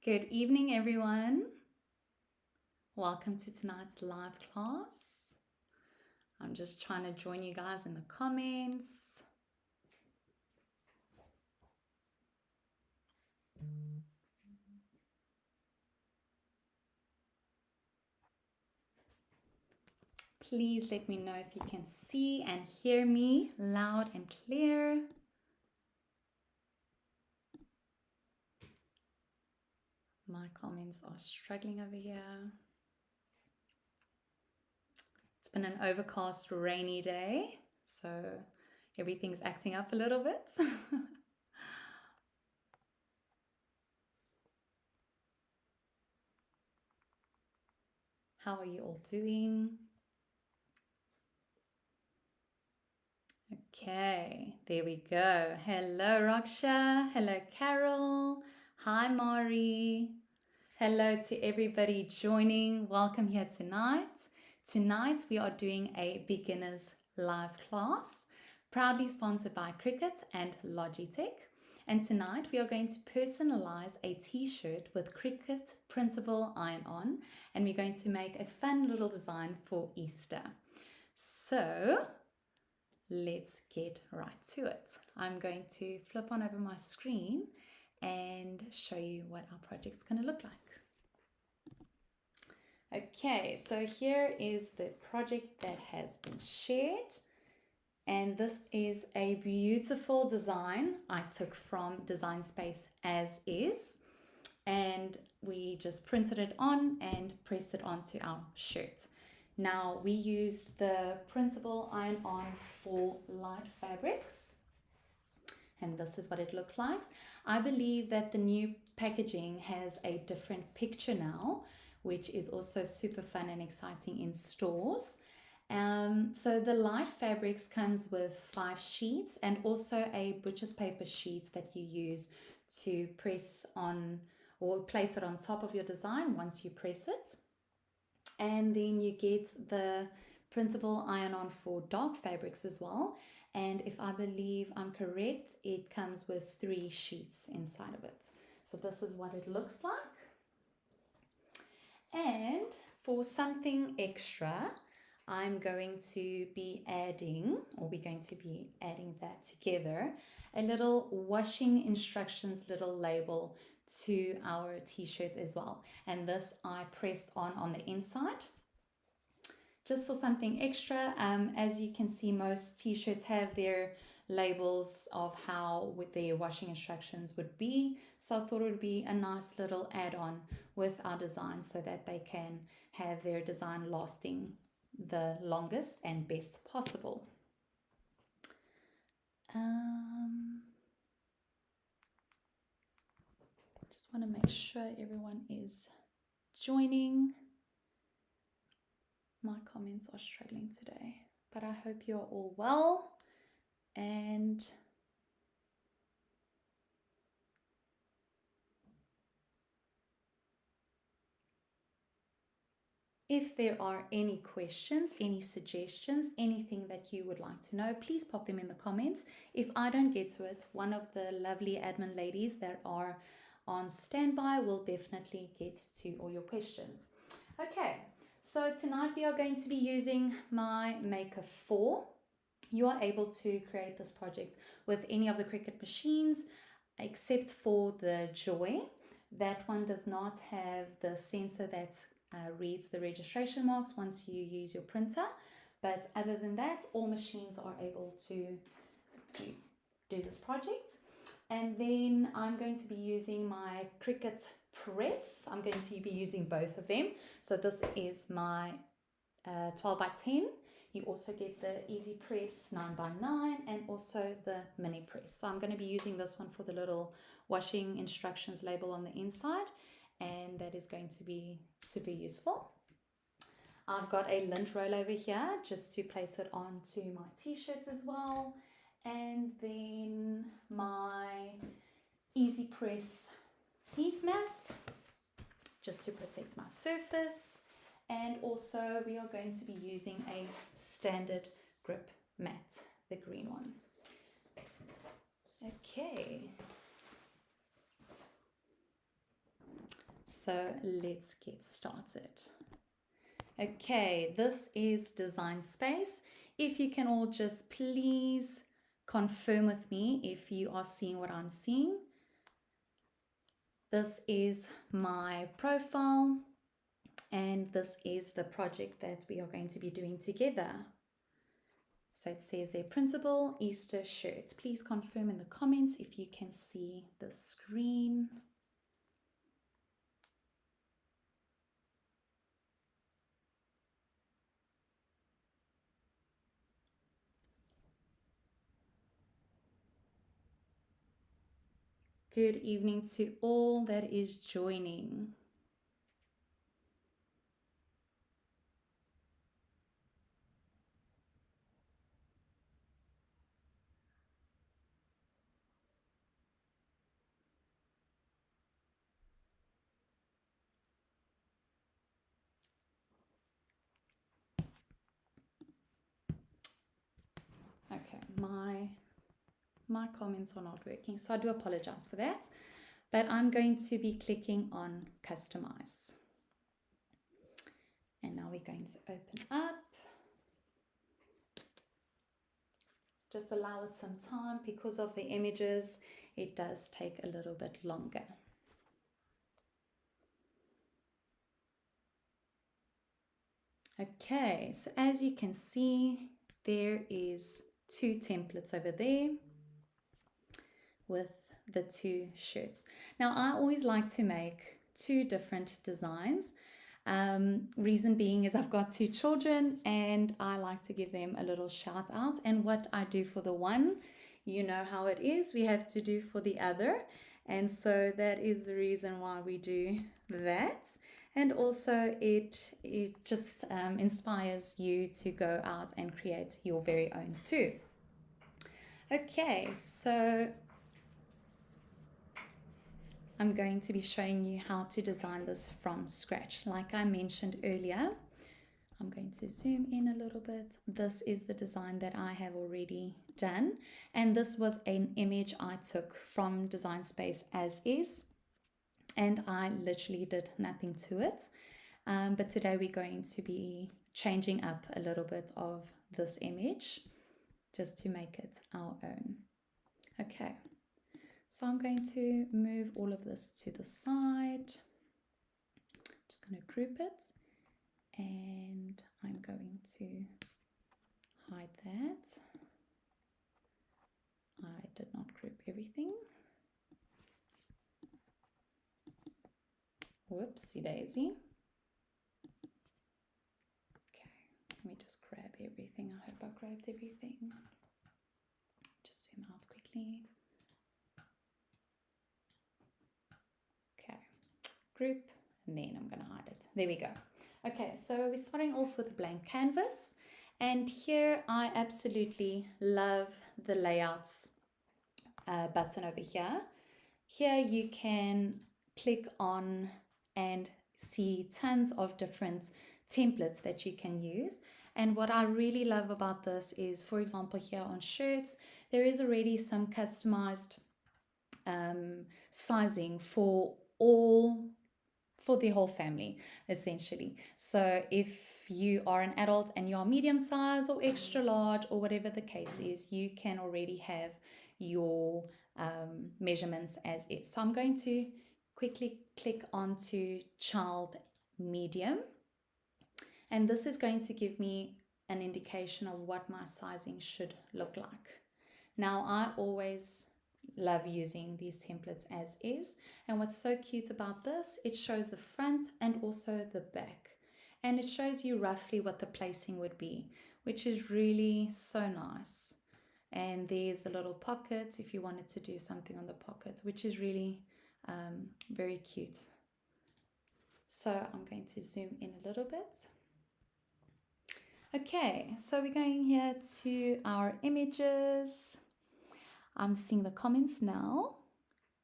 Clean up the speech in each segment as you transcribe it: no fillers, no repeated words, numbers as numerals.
Good evening, everyone. Welcome to tonight's live class. I'm just trying to join you guys in the comments. Please let me know if you can see and hear me loud and clear. My comments are struggling over here. It's been an overcast, rainy day, so everything's acting up a little bit. How are you all doing? Okay, there we go. Hello, Raksha. Hello, Carol. Hi, Mari. Hello to everybody joining. Welcome here tonight. Tonight we are doing a beginners live class, proudly sponsored by Cricut and Logitech. And tonight we are going to personalize a t-shirt with Cricut Printable Iron-On, and we're going to make a fun little design for Easter. So let's get right to it. I'm going to flip on over my screen and show you what our project's going to look like. Okay, so here is the project that has been shared, and this is a beautiful design I took from Design Space as is, and we just printed it on and pressed it onto our shirt. Now we used the printable iron-on for light fabrics, and this is what it looks like. I believe that the new packaging has a different picture now, which is also super fun and exciting in stores. So the light fabrics comes with 5 sheets and also a butcher's paper sheet that you use to press on or place it on top of your design once you press it. And then you get the printable iron-on for dark fabrics as well. And if I believe I'm correct, it comes with 3 sheets inside of it. So this is what it looks like. And for something extra, I'm going to be adding, or we're going to be adding that together, a little washing instructions little label to our t-shirt as well. And this I pressed on the inside just for something extra. As you can see, most t-shirts have their labels of how their washing instructions would be, so I thought it would be a nice little add-on with our design so that they can have their design lasting the longest and best possible. Just want to make sure everyone is joining. My comments are struggling today, but I hope you're all well. And if there are any questions, any suggestions, anything that you would like to know, please pop them in the comments. If I don't get to it, one of the lovely admin ladies that are on standby will definitely get to all your questions. Okay, so tonight we are going to be using my Maker 4. You are able to create this project with any of the Cricut machines except for the Joy. That one does not have the sensor that reads the registration marks once you use your printer, but other than that, all machines are able to do this project. And then I'm going to be using my Cricut Press. I'm going to be using both of them. So this is my 12 by 10. You also get the EasyPress 9 by 9 and also the mini press. So I'm going to be using this one for the little washing instructions label on the inside, and that is going to be super useful. I've got a lint roll over here just to place it onto my t-shirts as well, and then my EasyPress heat mat just to protect my surface, And also we are going to be using a standard grip mat, the green one. Okay. So let's get started. Okay, this is Design Space. If you can all just please confirm with me if you are seeing what I'm seeing. This is my profile, and this is the project that we are going to be doing together. So it says there, printable Easter shirts. Please confirm in the comments if you can see the screen. Good evening to all that is joining. Okay, my comments are not working, so I do apologize for that. But I'm going to be clicking on customize. And now we're going to open up. Just allow it some time because of the images. It does take a little bit longer. Okay, so as you can see, there is 2 templates over there with the 2 shirts. Now, I always like to make 2 different designs. Reason being is I've got 2 children and I like to give them a little shout out. And what I do for the one, you know how it is, we have to do for the other. And so that is the reason why we do that. And also it just inspires you to go out and create your very own too. Okay, so I'm going to be showing you how to design this from scratch. Like I mentioned earlier, I'm going to zoom in a little bit. This is the design that I have already done. And this was an image I took from Design Space as is. And I literally did nothing to it. But today we're going to be changing up a little bit of this image just to make it our own. Okay. So I'm going to move all of this to the side. Just going to group it, and I'm going to hide that. I did not group everything. Whoopsie daisy. Okay, let me just grab everything. I hope I grabbed everything. Just zoom out quickly. Group, and then I'm going to hide it. There we go. Okay, so we're starting off with a blank canvas, and here I absolutely love the layouts button over here. Here you can click on and see tons of different templates that you can use. And what I really love about this is, for example, here on shirts, there is already some customized sizing for the whole family, essentially. So if you are an adult and you are medium size or extra large or whatever the case is, you can already have your measurements as is. So I'm going to quickly click onto child medium, and this is going to give me an indication of what my sizing should look like. Now, I always love using these templates as is, and what's so cute about this, it shows the front and also the back, and it shows you roughly what the placing would be, which is really so nice. And there's the little pocket if you wanted to do something on the pocket, which is really very cute. So I'm going to zoom in a little bit. Okay, so we're going here to our images. I'm seeing the comments now.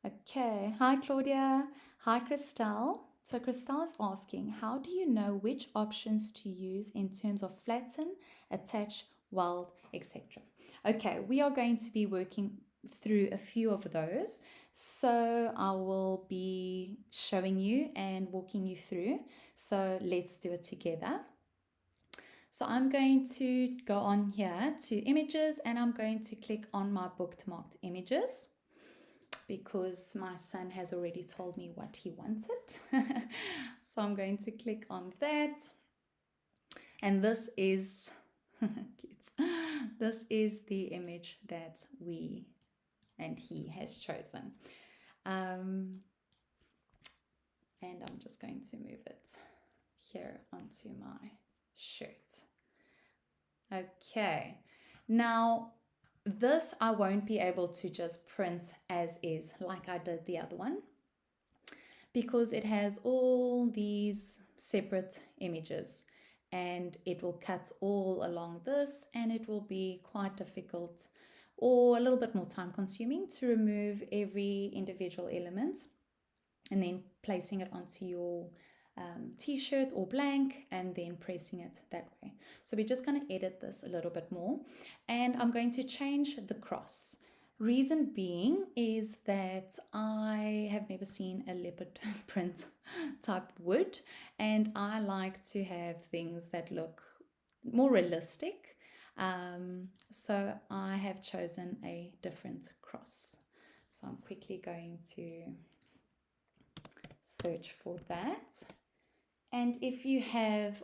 Okay, hi Claudia, hi Christelle. So Crystal is asking, how do you know which options to use in terms of flatten, attach, weld, etc.? Okay, we are going to be working through a few of those. So I will be showing you and walking you through. So let's do it together. So I'm going to go on here to images and I'm going to click on my bookmarked images, because my son has already told me what he wanted. So I'm going to click on that. And this is cute. This is the image that we and he has chosen. And I'm just going to move it here onto my shirt. Okay. Now, this I won't be able to just print as is like I did the other one, because it has all these separate images and it will cut all along this, and it will be quite difficult or a little bit more time consuming to remove every individual element and then placing it onto your t-shirt or blank and then pressing it that way. So we're just going to edit this a little bit more, and I'm going to change the cross. Reason being is that I have never seen a leopard print type wood, and I like to have things that look more realistic. So I have chosen a different cross. So I'm quickly going to search for that. And if you have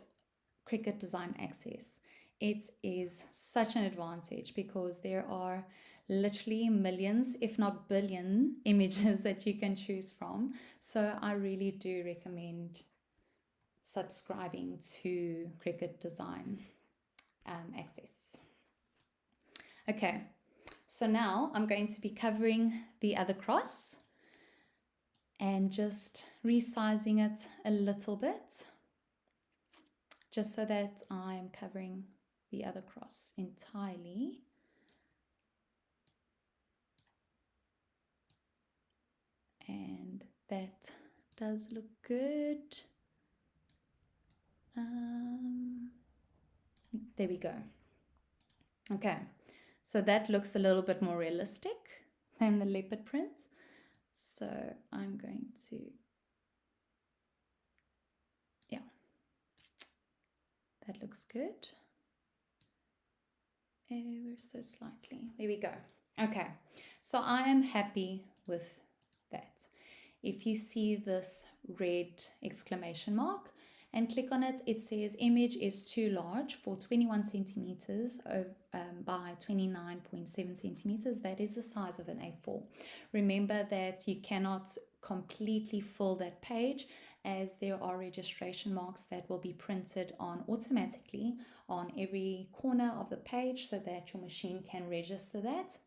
Cricut Design Access, it is such an advantage because there are literally millions, if not billion, images that you can choose from. So I really do recommend subscribing to Cricut Design Access. Okay, so now I'm going to be covering the other cross and just resizing it a little bit, just so that I'm covering the other cross entirely. And that does look good. There we go. Okay, so that looks a little bit more realistic than the leopard print. So I'm going to, yeah, that looks good. Ever so slightly. There we go. Okay, so I am happy with that. If you see this red exclamation mark and click on it, it says image is too large for 21 centimeters by 29.7 centimeters. That is the size of an A4. Remember that you cannot completely fill that page, as there are registration marks that will be printed on automatically on every corner of the page, so that your machine can register that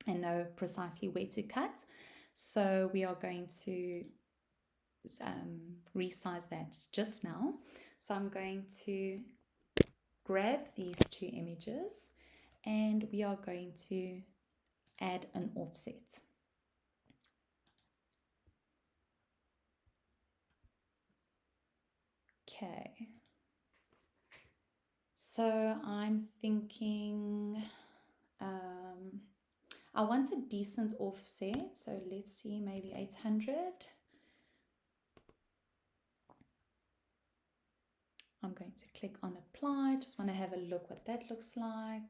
and know precisely where to cut. So we are going to resize that just now. So I'm going to grab these two images and we are going to add an offset. Okay, so I'm thinking I want a decent offset, so let's see, maybe 800. I'm going to click on apply. Just want to have a look what that looks like.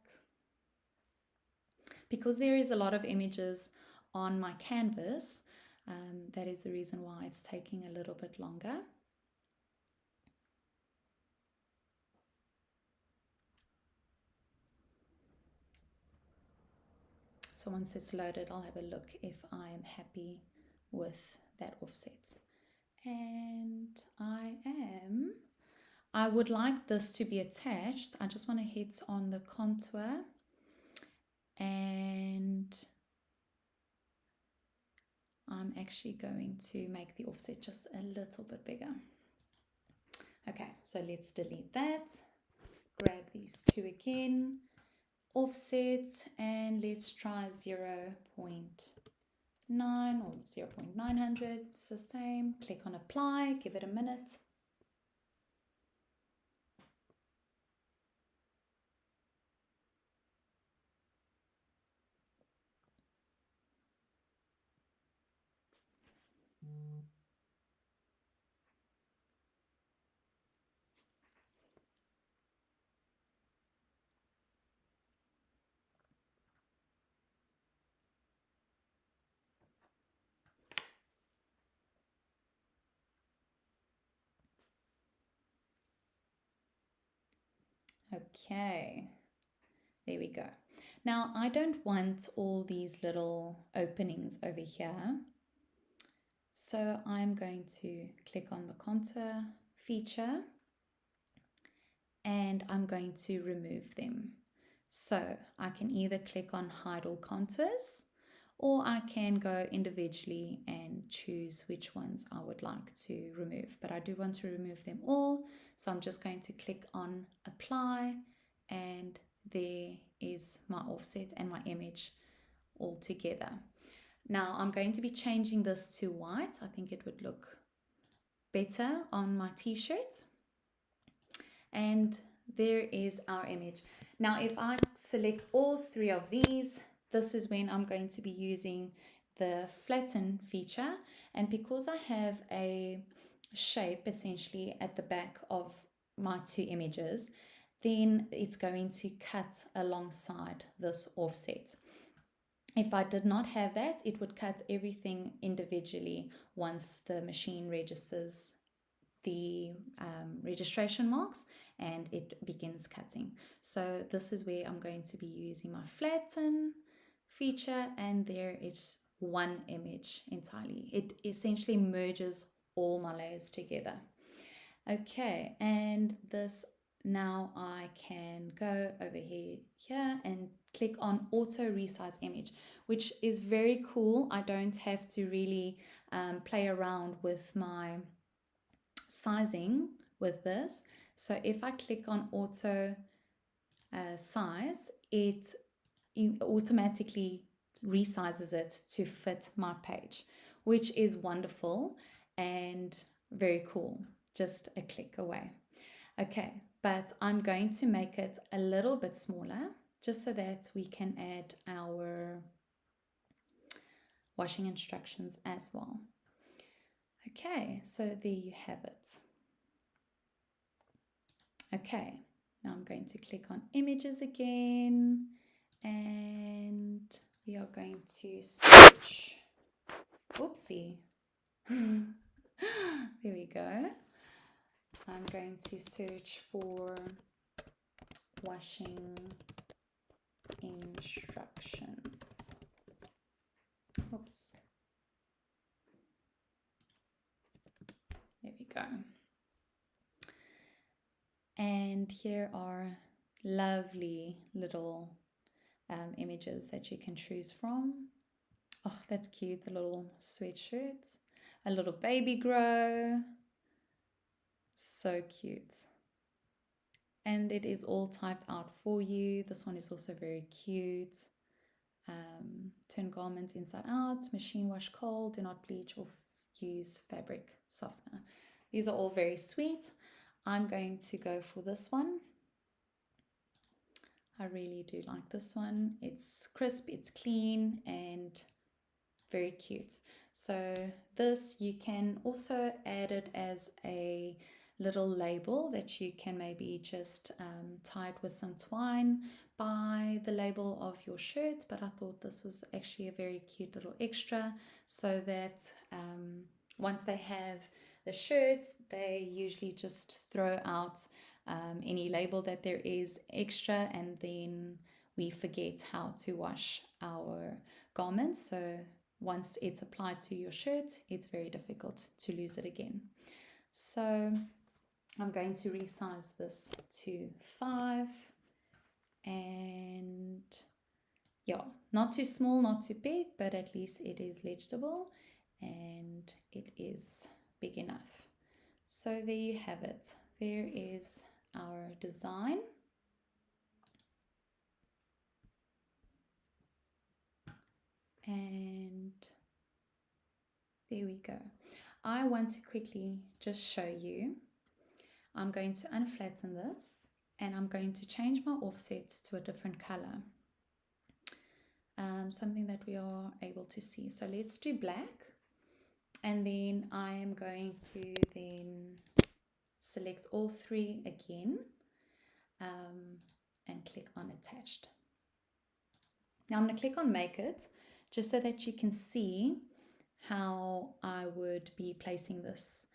Because there is a lot of images on my canvas, that is the reason why it's taking a little bit longer. So once it's loaded, I'll have a look if I am happy with that offset. And I am. I would like this to be attached. I just want to hit on the contour and I'm actually going to make the offset just a little bit bigger. Okay, so let's delete that. Grab these two again, offset, and let's try 0.5. 0.9 or 0.900, it's the same. Click on apply, give it a minute. Okay, there we go. Now I don't want all these little openings over here. So I'm going to click on the contour feature and I'm going to remove them. So I can either click on hide all contours, or I can go individually and choose which ones I would like to remove. But I do want to remove them all. So I'm just going to click on apply, and there is my offset and my image all together. Now I'm going to be changing this to white. I think it would look better on my t-shirt. And there is our image. Now if I select all three of these, this is when I'm going to be using the flatten feature. And because I have a shape essentially at the back of my two images, then it's going to cut alongside this offset. If I did not have that, it would cut everything individually once the machine registers the registration marks and it begins cutting. So this is where I'm going to be using my flatten feature, and there is one image entirely. It essentially merges all my layers together. Okay, and this, now I can go over here and click on auto resize image, which is very cool. I don't have to really play around with my sizing with this. So if I click on auto size, it automatically resizes it to fit my page, which is wonderful and very cool. Just a click away. Okay, but I'm going to make it a little bit smaller just so that we can add our washing instructions as well. Okay, so there you have it. Okay, now I'm going to click on images again, and we are going to search. Oopsie. There we go. I'm going to search for washing instructions. Oops. There we go. And here are lovely little images that you can choose from. Oh, that's cute, the little sweatshirts. A little baby grow. So cute. And it is all typed out for you. This one is also very cute. Turn garments inside out, machine wash cold, do not bleach or use fabric softener. These are all very sweet. I'm going to go for this one. I really do like this one. It's crisp, it's clean, and very cute. So this, you can also add it as a little label that you can maybe just tie it with some twine by the label of your shirt. But I thought this was actually a very cute little extra, so that once they have the shirt, they usually just throw out any label that there is extra, and then we forget how to wash our garments. So once it's applied to your shirt, it's very difficult to lose it again. So I'm going to resize this to 5, and yeah, not too small, not too big, but at least it is legible and it is big enough. So there you have it. There is our design. And There we go. I want to quickly just show you. I'm going to unflatten this and I'm going to change my offsets to a different color. Something that we are able to see. So let's do black, and then I am going to then select all three again and click on attached. Now I'm going to click on make it just so that you can see how I would be placing this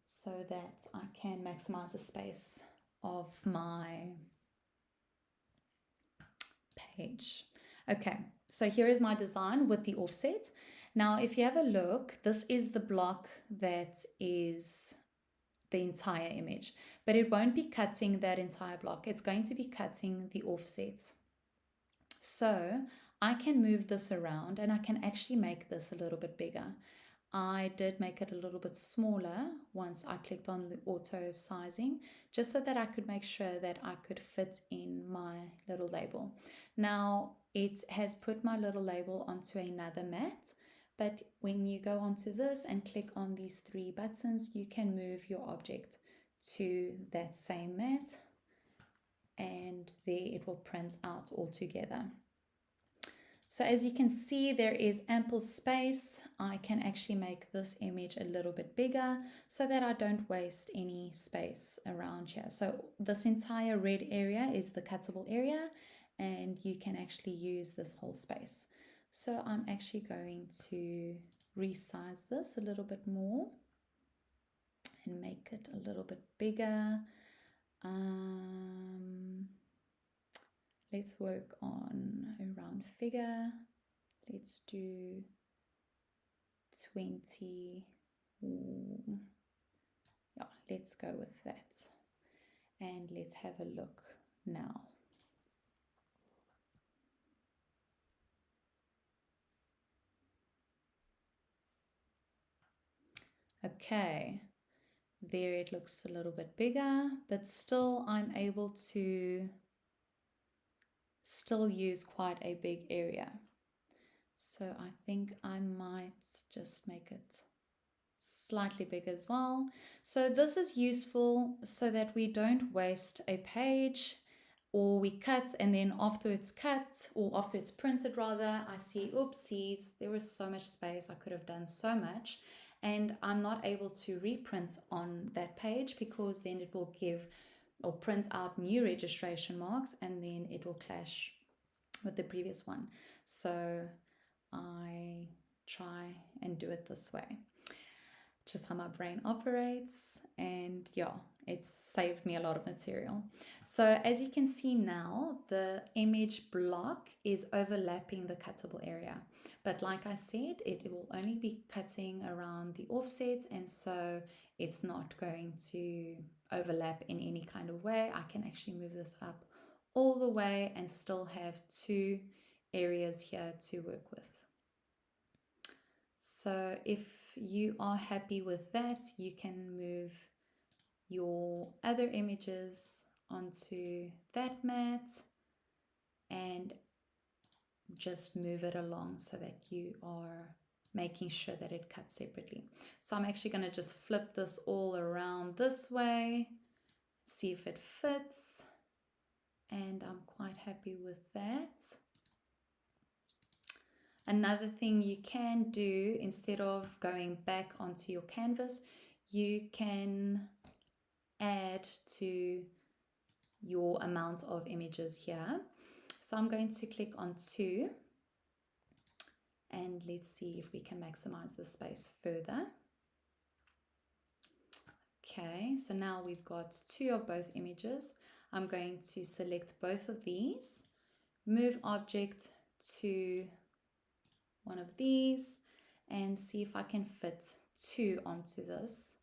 so that I can maximize the space of my page. Okay, so here is my design with the offset. Now, if you have a look, this is the block that is the entire image, but it won't be cutting that entire block. It's going to be cutting the offsets. So I can move this around and I can actually make this a little bit bigger. I did make it a little bit smaller once I clicked on the auto sizing, just so that I could make sure that I could fit in my little label. Now it has put my little label onto another mat, but when you go onto this and click on these three buttons, you can move your object to that same mat and there it will print out all together. So as you can see, there is ample space. I can actually make this image a little bit bigger so that I don't waste any space around here. So this entire red area is the cuttable area and you can actually use this whole space. So I'm actually going to resize this a little bit more and make it a little bit bigger. Let's work on a round figure. Let's do 20. Yeah, let's go with that. And let's have a look now. Okay, there it looks a little bit bigger, but still I'm able to still use quite a big area. So I think I might just make it slightly bigger as well. So this is useful so that we don't waste a page, or we cut and then after it's cut, or after it's printed rather, I see, oopsies, there was so much space, I could have done so much, and I'm not able to reprint on that page because then it will give or print out new registration marks and then it will clash with the previous one. So I try and do it this way, just how my brain operates, and yeah, it's saved me a lot of material. So as you can see now, the image block is overlapping the cuttable area, but like I said, it will only be cutting around the offset, and so it's not going to overlap in any kind of way. I can actually move this up all the way and still have two areas here to work with. So if you are happy with that, you can move your other images onto that mat and just move it along so that you are making sure that it cuts separately. So I'm actually going to just flip this all around this way, see if it fits, and I'm quite happy with that. Another thing you can do, instead of going back onto your canvas, you can add to your amount of images here. So I'm going to click on 2 and let's see if we can maximize the space further. Okay, so now we've got 2 of both images. I'm going to select both of these, move object to one of these, and see if I can fit 2 onto this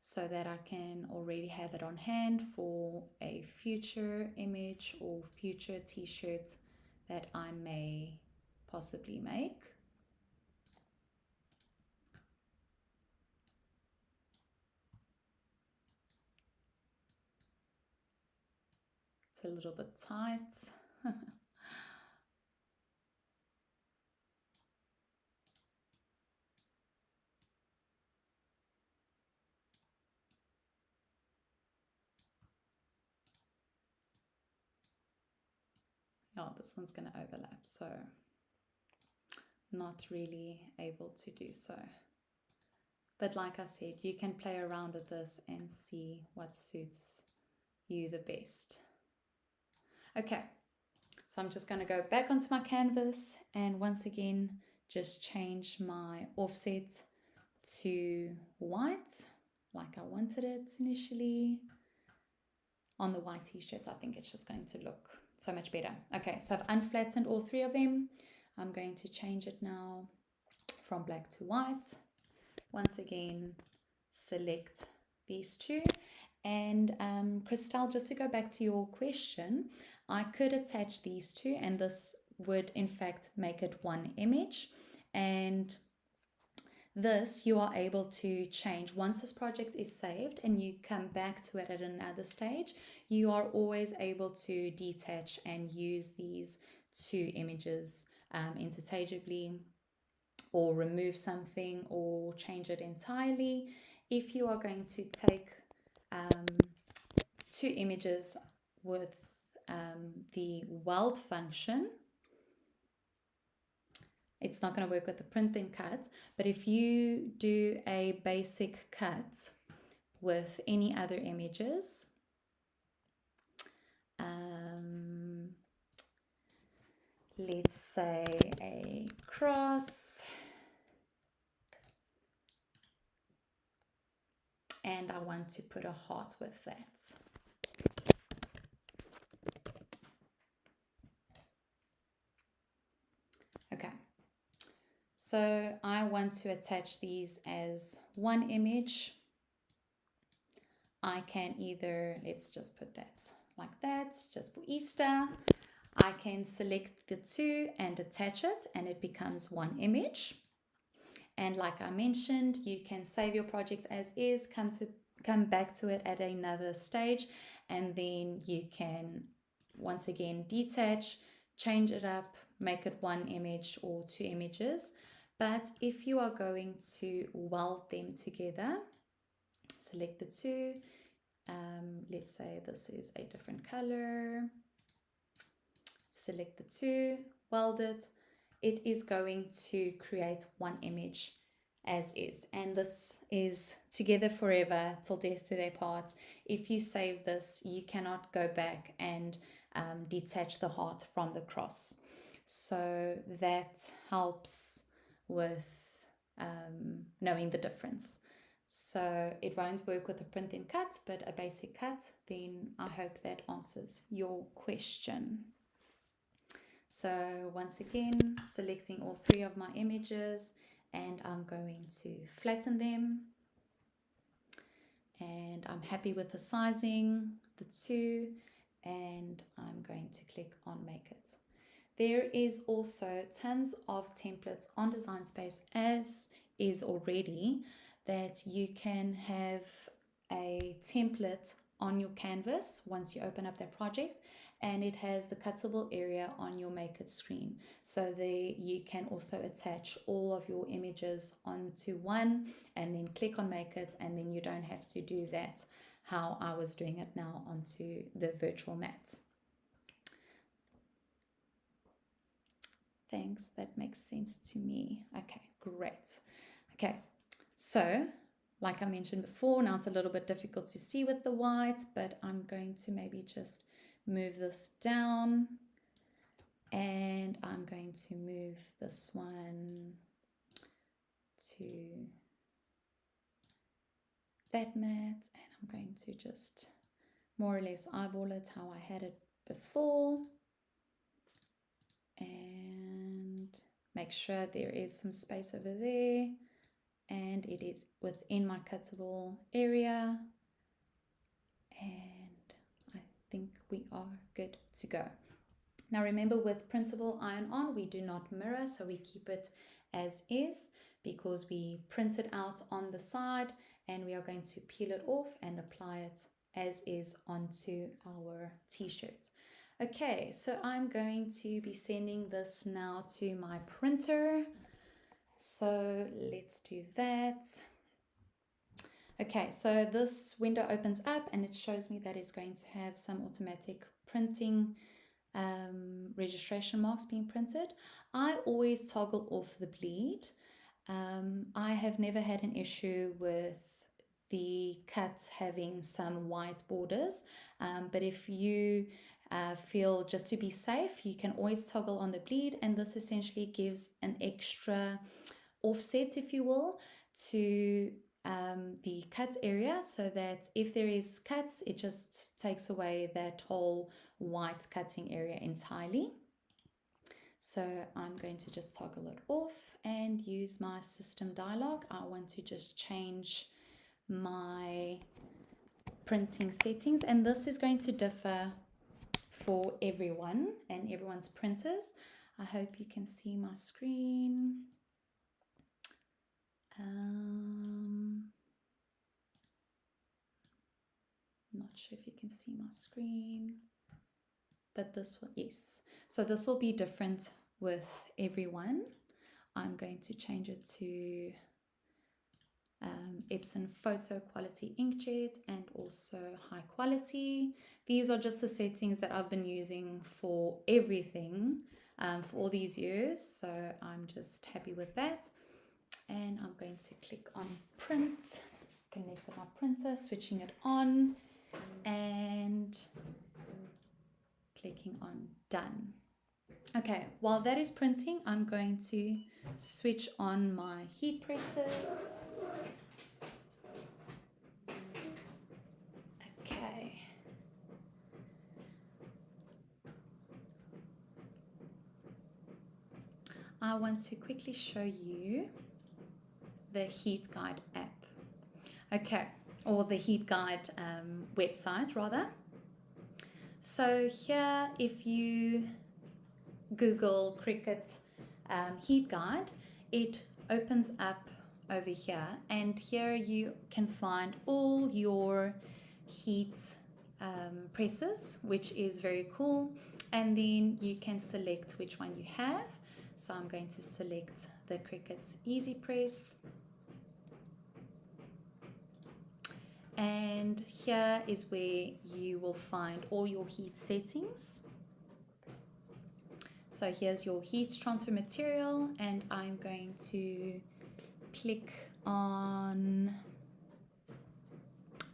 so that I can already have it on hand for a future image or future t-shirt that I may possibly make. It's a little bit tight. yeah, this one's going to overlap, so not really able to do so. But like I said, you can play around with this and see what suits you the best. Okay, so I'm just going to go back onto my canvas and once again just change my offset to white like I wanted it initially. On the white t-shirts, I think it's just going to look so much better. Okay, so I've unflattened all three of them. I'm going to change it now from black to white. Once again, select these two. And Christelle, just to go back to your question, I could attach these two and this would in fact make it one image. And this you are able to change once this project is saved and you come back to it at another stage. You are always able to detach and use these two images interchangeably, or remove something or change it entirely. If you are going to take two images with the weld function, it's not going to work with the print and cut, but if you do a basic cut with any other images, let's say a cross, and I want to put a heart with that. Okay. So I want to attach these as one image. I can either, let's just put that like that, just for Easter. I can select the two and attach it and it becomes one image. And like I mentioned, you can save your project as is, come back to it at another stage, and then you can once again detach, change it up, make it one image or two images. But if you are going to weld them together, select the two. Let's say this is a different color. Select the two, weld it. It is going to create one image as is. And this is together forever till death do their parts. If you save this, you cannot go back and detach the heart from the cross. So that helps with knowing the difference. So it won't work with a print and cut, but a basic cut. Then I hope that answers your question. So once again, selecting all three of my images, and I'm going to flatten them. And I'm happy with the sizing, the two, and I'm going to click on Make It. There is also tons of templates on Design Space as is already, that you can have a template on your canvas once you open up that project, and it has the cuttable area on your Make It screen. So there you can also attach all of your images onto one and then click on Make It, and then you don't have to do that how I was doing it now onto the virtual mat. Thanks, that makes sense to me. Okay, great. Okay, so like I mentioned before, now it's a little bit difficult to see with the white, but I'm going to maybe just move this down, and I'm going to move this one to that mat, and I'm going to just more or less eyeball it how I had it before, and make sure there is some space over there and it is within my cuttable area, and I think we are good to go. Now remember, with Printable Iron-On we do not mirror, so we keep it as is because we print it out on the side, and we are going to peel it off and apply it as is onto our t-shirt. Okay, so I'm going to be sending this now to my printer. So let's do that. Okay, so this window opens up and it shows me that it's going to have some automatic printing registration marks being printed, I always toggle off the bleed. I have never had an issue with the cuts having some white borders, but if you feel just to be safe, you can always toggle on the bleed, and this essentially gives an extra offset, if you will, to the cut area, so that if there is cuts, it just takes away that whole white cutting area entirely. So I'm going to just toggle it off and use my system dialog. I want to just change my printing settings, and this is going to differ for everyone and everyone's printers. I hope you can see my screen. Not sure if you can see my screen, but this will, yes. So this will be different with everyone. I'm going to change it to Epson Photo Quality Inkjet and also high quality. These are just the settings that I've been using for everything for all these years. So I'm just happy with that. And I'm going to click on print, connect to my printer, switching it on and clicking on done. Okay, while that is printing, I'm going to switch on my heat presses. Okay. I want to quickly show you the Heat Guide app. Okay, or the Heat Guide website rather. So here, if you Google Cricut Heat Guide, it opens up over here, and here you can find all your heat presses, which is very cool, and then you can select which one you have. So I'm going to select the Cricut EasyPress, and here is where you will find all your heat settings. So here's your heat transfer material, and I'm going to click on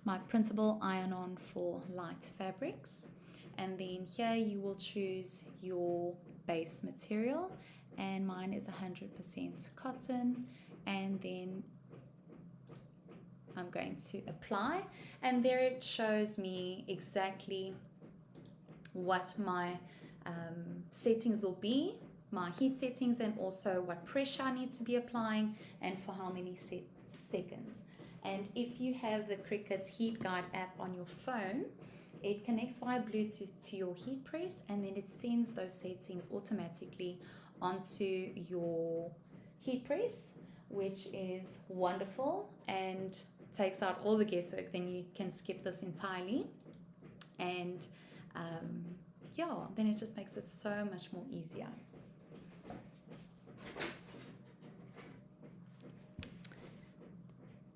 my printable iron-on for light fabrics, and then here you will choose your base material, and mine is 100% cotton, and then I'm going to apply, and there it shows me exactly what my settings will be, my heat settings, and also what pressure I need to be applying and for how many seconds. And if you have the Cricut Heat Guide app on your phone, it connects via Bluetooth to your heat press, and then it sends those settings automatically onto your heat press, which is wonderful and takes out all the guesswork. Then you can skip this entirely, and yeah, then it just makes it so much more easier.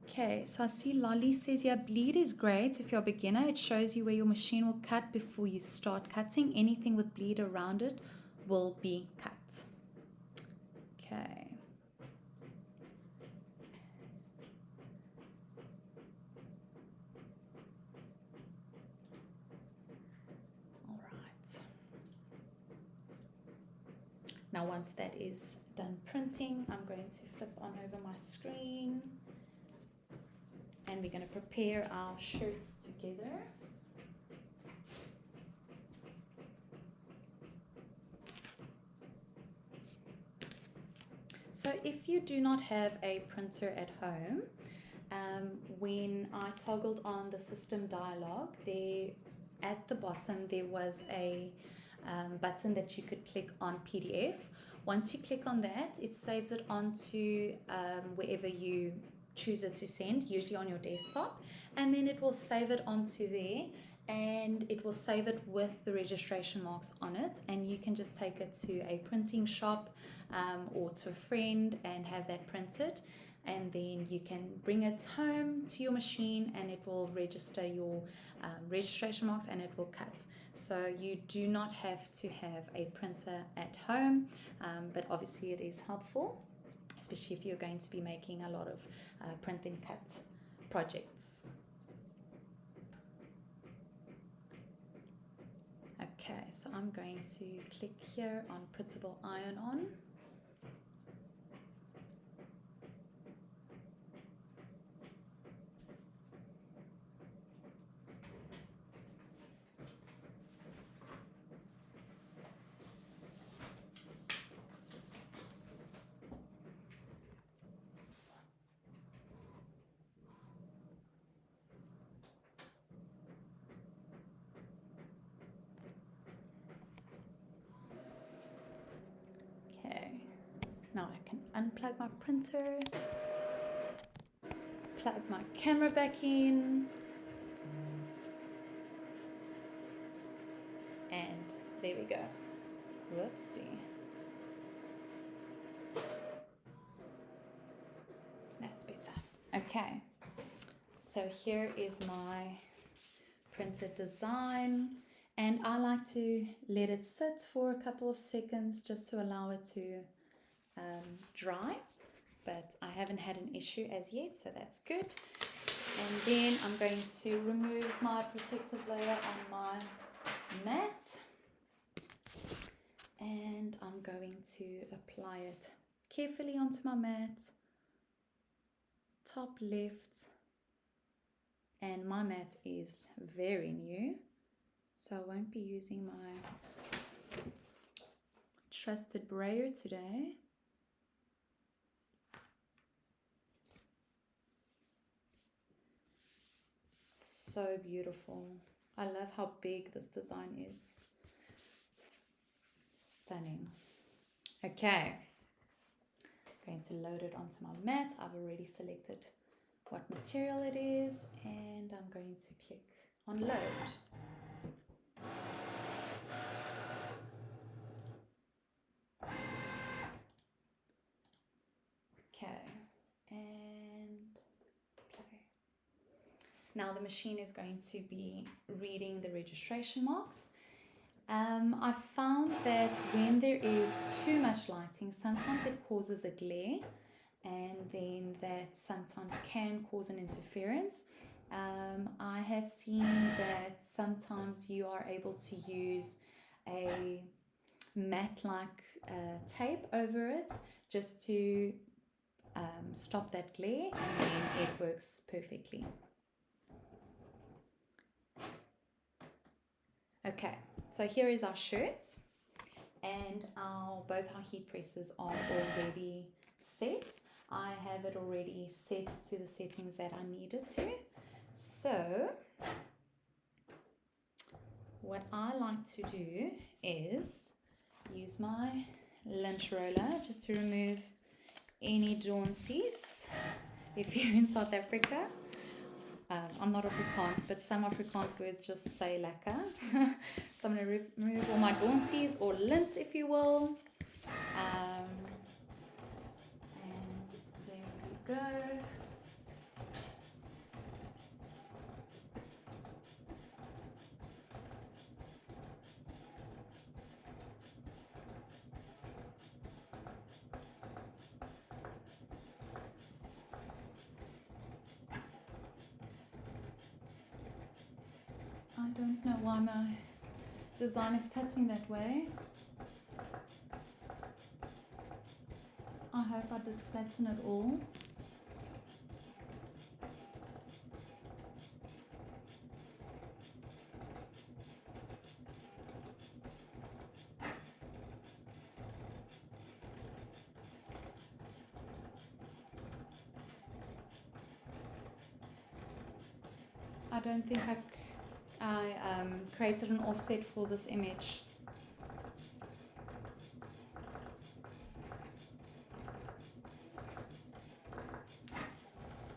Okay, so I see Lolly says, yeah, bleed is great if you're a beginner. It shows you where your machine will cut before you start cutting. Anything with bleed around it will be cut. Okay. All right. Now once that is done printing, I'm going to flip on over my screen, and we're going to prepare our shirts together. So if you do not have a printer at home, when I toggled on the system dialog, there at the bottom there was a button that you could click on PDF. Once you click on that, it saves it onto wherever you choose it to send, usually on your desktop, and then it will save it onto there, and it will save it with the registration marks on it, and you can just take it to a printing shop or to a friend and have that printed. and then you can bring it home to your machine and it will register your registration marks and it will cut. So you do not have to have a printer at home, but obviously it is helpful, especially if you're going to be making a lot of print and cut projects. Okay, so I'm going to click here on Printable Iron-On. Now I can unplug my printer, plug my camera back in, and there we go. Whoopsie. That's better. Okay, so here is my printed design, and I like to let it sit for a couple of seconds just to allow it to dry, but I haven't had an issue as yet, so that's good. And then I'm going to remove my protective layer on my mat, and I'm going to apply it carefully onto my mat, top left, and my mat is very new, so I won't be using my trusted brayer today. So beautiful. I love how big this design is. Stunning. Okay, I'm going to load it onto my mat. I've already selected what material it is, and I'm going to click on load. Okay, and play. Now the machine is going to be reading the registration marks. I found that when there is too much lighting, sometimes it causes a glare, and then that sometimes can cause an interference. I have seen that sometimes you are able to use a matte-like tape over it just to stop that glare, and then it works perfectly. Okay, so here is our shirts, and both our heat presses are already set. I have it already set to the settings that I needed to. So what I like to do is use my lint roller just to remove any joinsies if you're in South Africa. I'm not Afrikaans, but some Afrikaans words just say lekker. So I'm going to remove all my joinsies, or lint if you will. And there we go. I don't know why my design is cutting that way. I hope I did flatten it all. I don't think I created an offset for this image.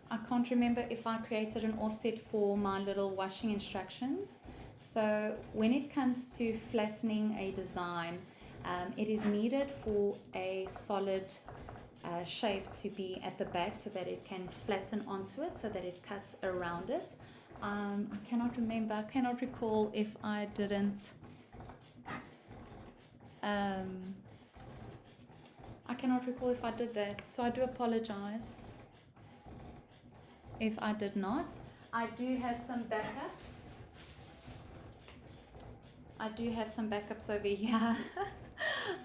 I can't remember if I created an offset for my little washing instructions. So when it comes to flattening a design, it is needed for a solid shape to be at the back so that it can flatten onto it, so that it cuts around it. I cannot recall if I didn't, I cannot recall if I did that, so I do apologize if I did not. I do have some backups. Over here.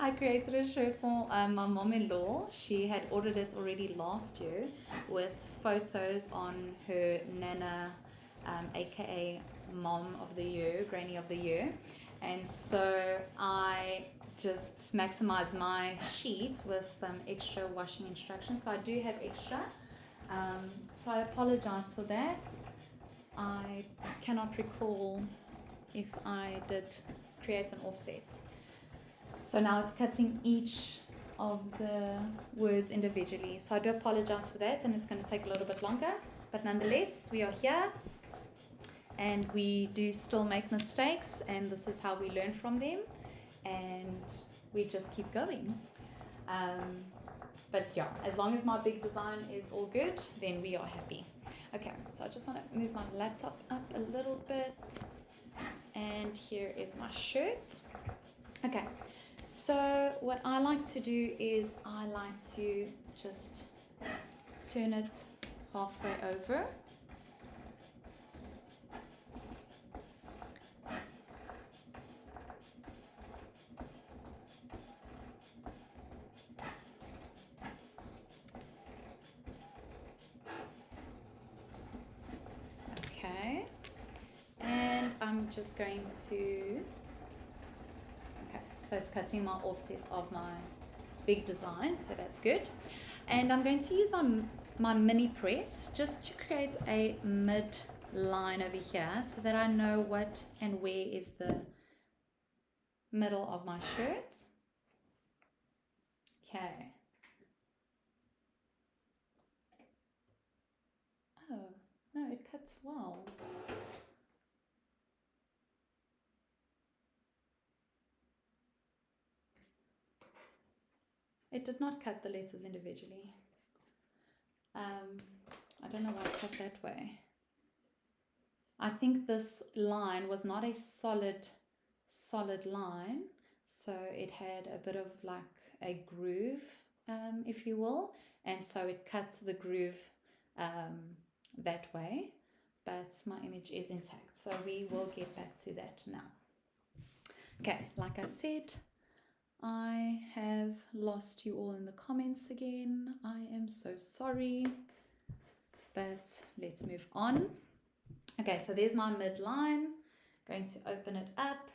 I created a shirt for my mom-in-law. She had ordered it already last year with photos on her Nana, aka Mom of the Year, Granny of the Year. And so I just maximized my sheet with some extra washing instructions. So I do have extra. So I apologize for that. I cannot recall if I did create an offset. So now it's cutting each of the words individually. So I do apologize for that, and it's going to take a little bit longer. But nonetheless, we are here, and we do still make mistakes, and this is how we learn from them, and we just keep going. But yeah, as long as my big design is all good, then we are happy. Okay, so I just want to move my laptop up a little bit, and here is my shirt. Okay, so what I like to do is I like to just turn it halfway over. Okay, and I'm just going to, so it's cutting my offset of my big design, so that's good. And I'm going to use my mini press just to create a mid line over here so that I know what and where is the middle of my shirt. Okay. Oh, no, it cuts well. It did not cut the letters individually. I don't know why it cut that way. I think this line was not a solid line, so it had a bit of like a groove, if you will, and so it cut the groove that way, but my image is intact, so we will get back to that now. Okay, like I said, I have lost you all in the comments again. I am so sorry, but let's move on. Okay, so there's my midline. Going to open it up,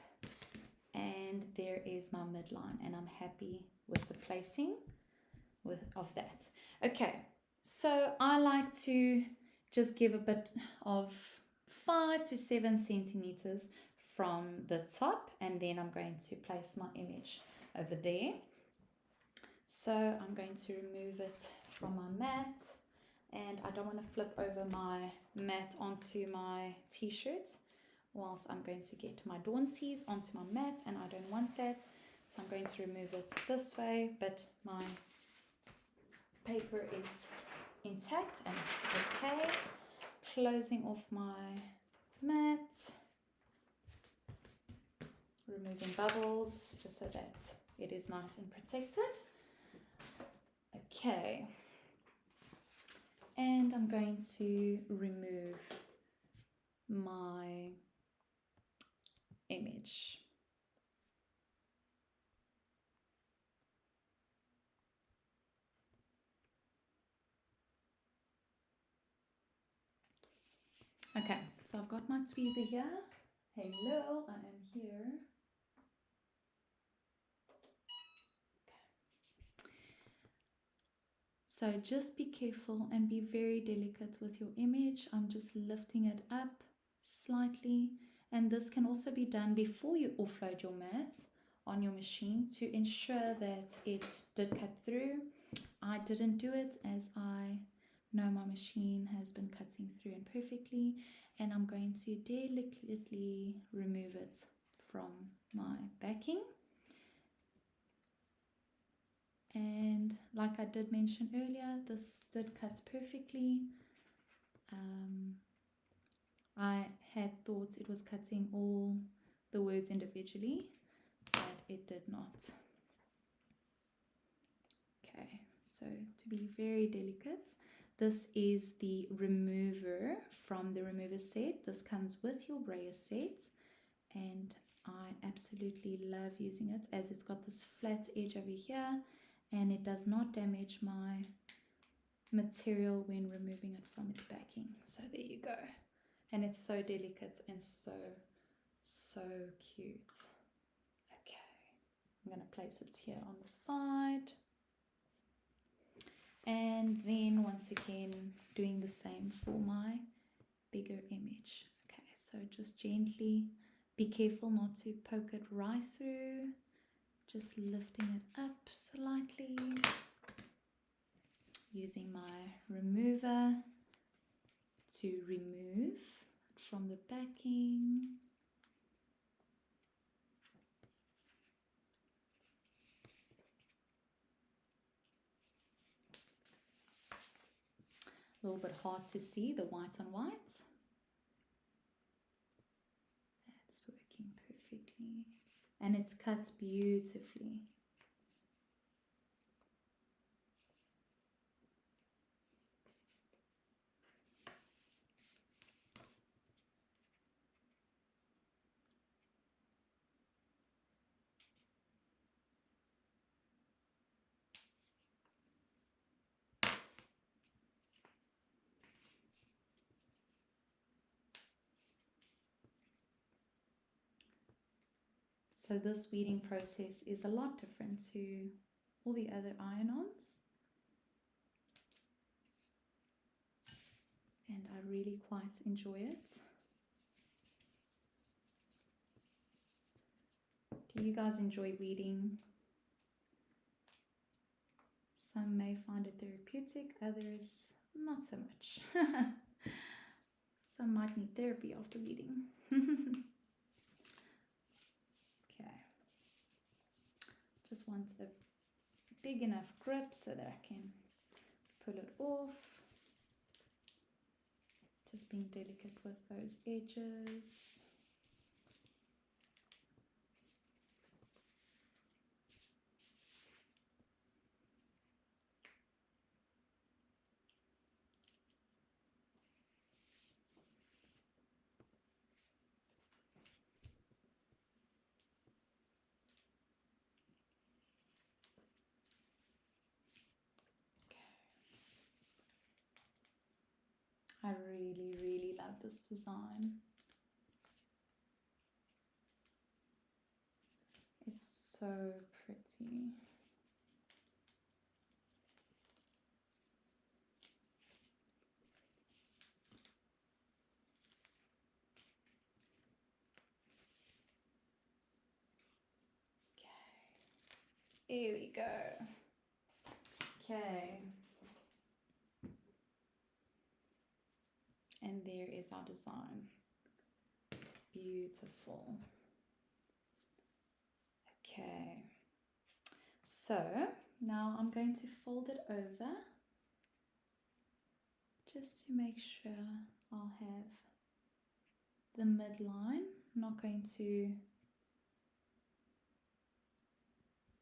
and there is my midline, and I'm happy with the placing of that. Okay, so I like to just give a bit of 5 to 7 centimeters from the top, and then I'm going to place my image over there. So I'm going to remove it from my mat, and I don't want to flip over my mat onto my t-shirt whilst I'm going to get my Dawnsies onto my mat, and I don't want that, so I'm going to remove it this way, but my paper is intact and it's okay. Closing off my mat, removing bubbles just so that it is nice and protected. Okay, and I'm going to remove my image. Okay, so I've got my tweezer here. Hello, I am here. So just be careful and be very delicate with your image. I'm just lifting it up slightly, and this can also be done before you offload your mats on your machine to ensure that it did cut through. I didn't do it, as I know my machine has been cutting through and perfectly, and I'm going to delicately remove it from my backing. And like I did mention earlier, this did cut perfectly. I had thought it was cutting all the words individually, but it did not. Okay, so to be very delicate, this is the remover from the remover set. This comes with your brayer set, and I absolutely love using it as it's got this flat edge over here and it does not damage my material when removing it from its backing. So there you go. And it's so delicate and so cute. Okay, I'm going to place it here on the side. And then once again, doing the same for my bigger image. Okay, so just gently, be careful not to poke it right through, just lifting it up slightly, using my remover to remove from the backing. A little bit hard to see the white on white. That's working perfectly. And it's cut beautifully. So this weeding process is a lot different to all the other iron-ons. And I really quite enjoy it. Do you guys enjoy weeding? Some may find it therapeutic, others not so much. Some might need therapy after weeding. Okay. Just want a big enough grip so that I can pull it off. Just being delicate with those edges. I really love this design. It's so pretty. Okay, here we go. Okay. And there is our design. Beautiful. Okay. So now I'm going to fold it over just to make sure I'll have the midline. I'm not going to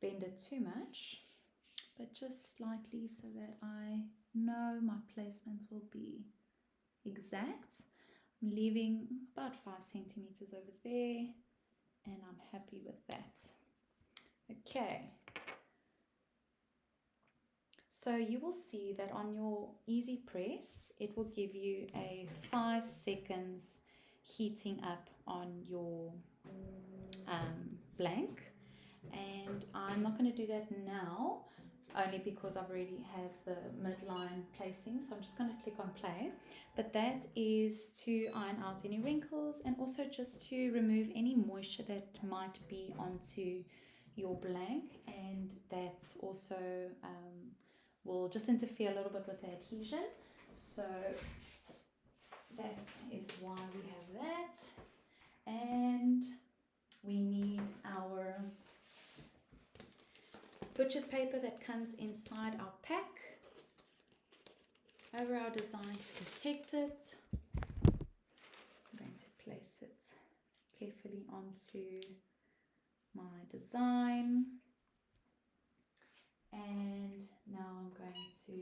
bend it too much, but just slightly so that I know my placement will be exact. I'm leaving about 5 centimeters over there and I'm happy with that. Okay, so you will see that on your EasyPress it will give you a 5 seconds heating up on your blank, and I'm not going to do that now only because I've already have the midline placing, so I'm just going to click on play. But that is to iron out any wrinkles and also just to remove any moisture that might be onto your blank, and that also will just interfere a little bit with the adhesion. So that is why we have that. And we need our butcher's paper that comes inside our pack over our design to protect it. I'm going to place it carefully onto my design, and now I'm going to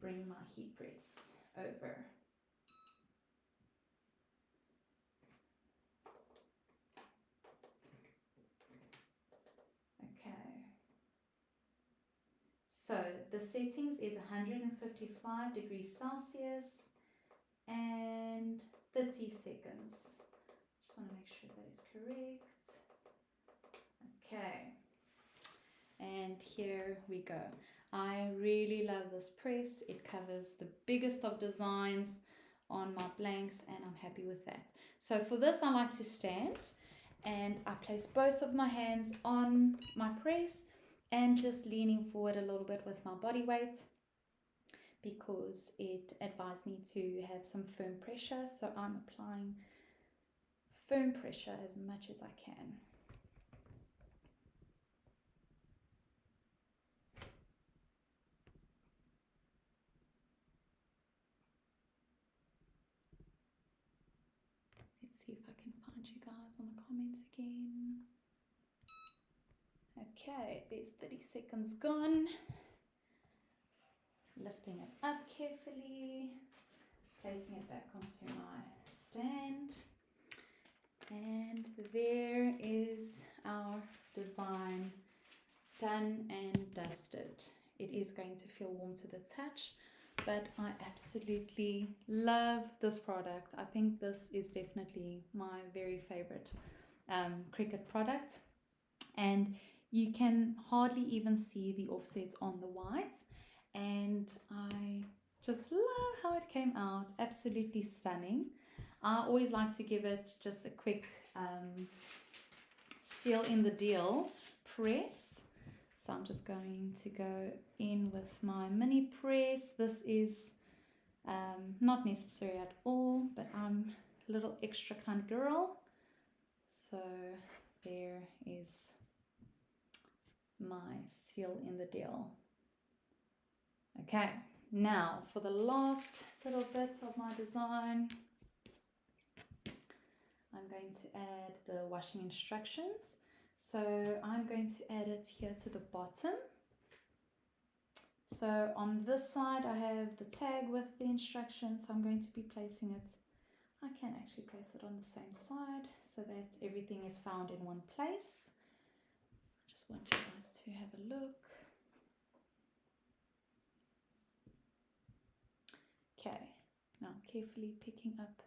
bring my heat press over. Okay, so the settings is 155 degrees Celsius and 30 seconds. Just want to make sure that is correct. Okay, and here we go. I really love this press. It covers the biggest of designs on my blanks, and I'm happy with that. So for this, I like to stand, and I place both of my hands on my press and just leaning forward a little bit with my body weight, because it advised me to have some firm pressure. So I'm applying firm pressure as much as I can. Let's see if I can find you guys on the comments again. Okay, there's 30 seconds gone. Lifting it up carefully, placing it back onto my stand, and there is our design done and dusted. It is going to feel warm to the touch, but I absolutely love this product. I think this is definitely my very favorite Cricut product, and you can hardly even see the offsets on the white, and I just love how it came out. Absolutely stunning. I always like to give it just a quick seal in the deal press. So I'm just going to go in with my mini press. This is not necessary at all, but I'm a little extra kind of girl. So there is my seal in the deal. Okay, now for the last little bit of my design, I'm going to add the washing instructions. So I'm going to add it here to the bottom. So on this side I have the tag with the instructions, so I'm going to be placing it, I can actually place it on the same side so that everything is found in one place. I just want you guys to have a look. Okay, now carefully picking up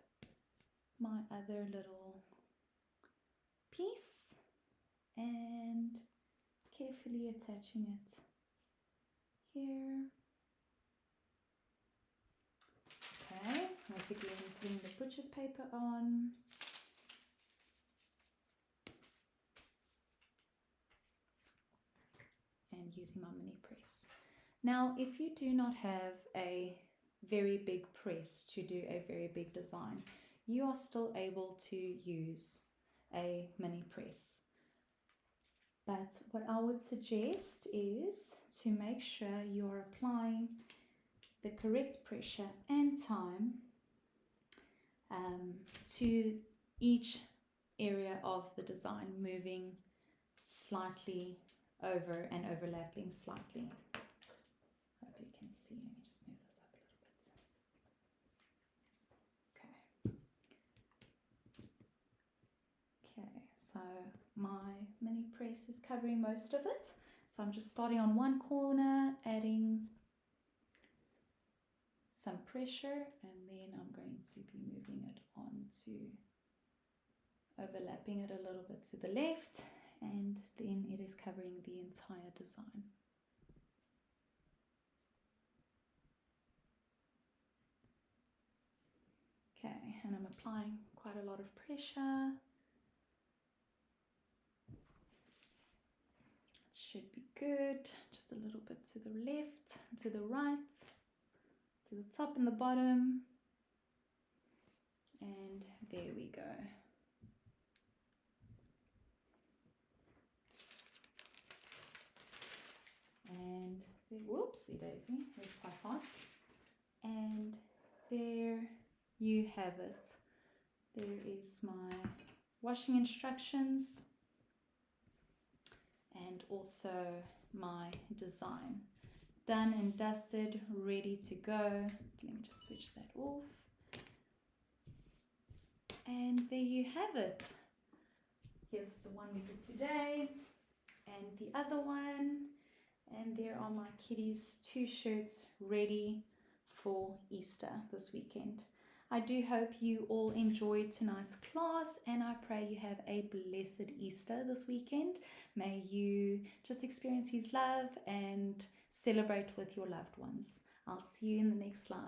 my other little piece and carefully attaching it here. Okay, once again putting the butcher's paper on. And using my mini press. Now, if you do not have a very big press to do a very big design, you are still able to use a mini press. But what I would suggest is to make sure you're applying the correct pressure and time to each area of the design, moving slightly over and overlapping slightly. Hope you can see. Let me just move this up a little bit. Okay. Okay, so my mini press is covering most of it. So I'm just starting on one corner, adding some pressure, and then I'm going to be moving it on to overlapping it a little bit to the left, and then it is covering the entire design. Okay, and I'm applying quite a lot of pressure. It should be good. Just a little bit to the left, to the right, to the top and the bottom. And there we go. And whoopsie daisy, it's quite hot. And there you have it. There is my washing instructions and also my design. Done and dusted, ready to go. Let me just switch that off. And there you have it. Here's the one we did today and the other one. And there are my kitties' 2 shirts ready for Easter this weekend. I do hope you all enjoyed tonight's class, and I pray you have a blessed Easter this weekend. May you just experience His love and celebrate with your loved ones. I'll see you in the next live.